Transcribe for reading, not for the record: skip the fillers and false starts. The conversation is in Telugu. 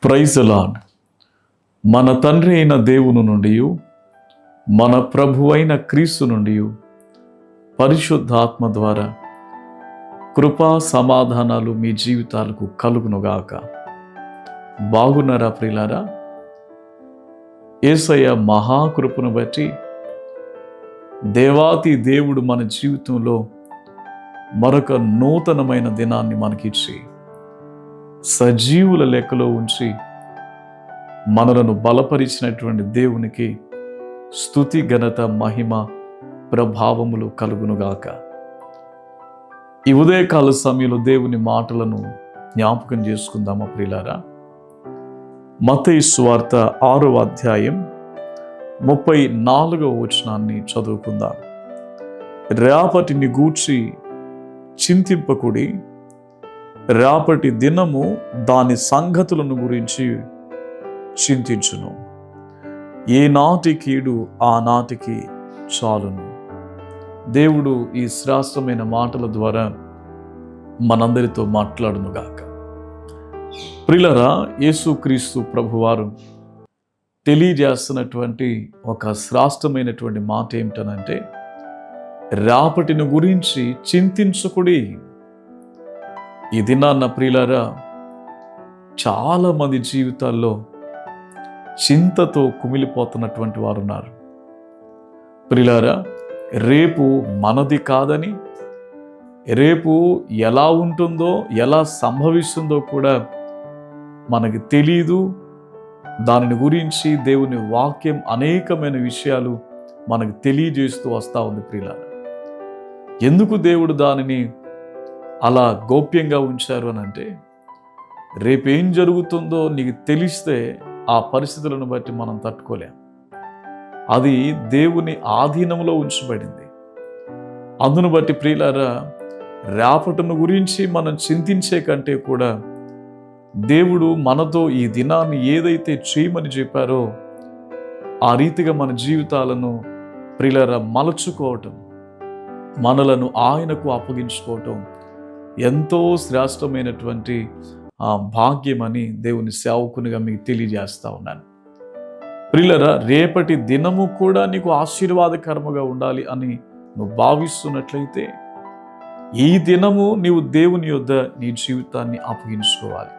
Praise the lord. మన తండ్రి అయిన దేవుని నుండి, మన ప్రభు అయిన క్రీస్తు నుండి పరిశుద్ధాత్మ ద్వారా కృపా సమాధానాలు మీ జీవితాలకు కలుగునుగాక. బాగున్నారా ప్రియులారా? యేసయ్య మహాకృపను బట్టి దేవాతి దేవుడు మన జీవితంలో మరొక నూతనమైన దినాన్ని మనకిచ్చి సజీవుల లెక్కలో ఉంచి మనలను బలపరిచినటువంటి దేవునికి స్తుతి, ఘనత, మహిమ, ప్రభావములు కలుగునుగాక. ఈ ఉదయకాల సమయంలో దేవుని మాటలను జ్ఞాపకం చేసుకుందామా ప్రియులారా? మత్తయి సువార్త 6వ అధ్యాయం 34వ వచనాన్ని చదువుకుందాం. రేపటిని గూర్చి చింతింపకుడి, రేపటి దినము దాని సంగతులను గురించి చింతించును. ఏ నాటి కీడు ఆ నాటికి చాలును. దేవుడు ఈ శ్రేష్టమైన మాటల ద్వారా మనందరితో మాట్లాడునుగాక. ప్రియులారా, యేసుక్రీస్తు ప్రభువారు తెలియజేస్తున్నటువంటి ఒక శ్రేష్టమైనటువంటి మాట ఏమిటనంటే, రేపటిని గురించి చింతించకుడి. ఈ దినాన్న ప్రియులారా, చాలా మంది జీవితాల్లో చింతతో కుమిలిపోతున్నటువంటి వారు ఉన్నారు. ప్రియులారా, రేపు మనది కాదని, రేపు ఎలా ఉంటుందో, ఎలా సంభవిస్తుందో కూడా మనకి తెలీదు. దానిని గురించి దేవుని వాక్యం అనేకమైన విషయాలు మనకు తెలియజేస్తూ వస్తూ ఉంది. ప్రియులారా, ఎందుకు దేవుడు దానిని అలా గోప్యంగా ఉంచారు అని అంటే, రేపేం జరుగుతుందో నీకు తెలిస్తే ఆ పరిస్థితులను బట్టి మనం తట్టుకోలేం. అది దేవుని ఆధీనంలో ఉంచబడింది. అందును బట్టి ప్రియులారా, రేపటిని గురించి మనం చింతించే కంటే కూడా దేవుడు మనతో ఈ దినాన్ని ఏదైతే చేయమని చెప్పారో ఆ రీతిగా మన జీవితాలను ప్రియులారా మలచుకోవటం, మనలను ఆయనకు అప్పగించుకోవటం ఎంతో శ్రేష్టమైనటువంటి భాగ్యమని దేవుని సేవకునిగా మీకు తెలియజేస్తా ఉన్నాను. ప్రియులారా, రేపటి దినము కూడా నీకు ఆశీర్వాదకరముగా ఉండాలి అని నువ్వు భావిస్తున్నట్లయితే ఈ దినము నీవు దేవుని యొద్ద నీ జీవితాన్ని అప్పగించుకోవాలి.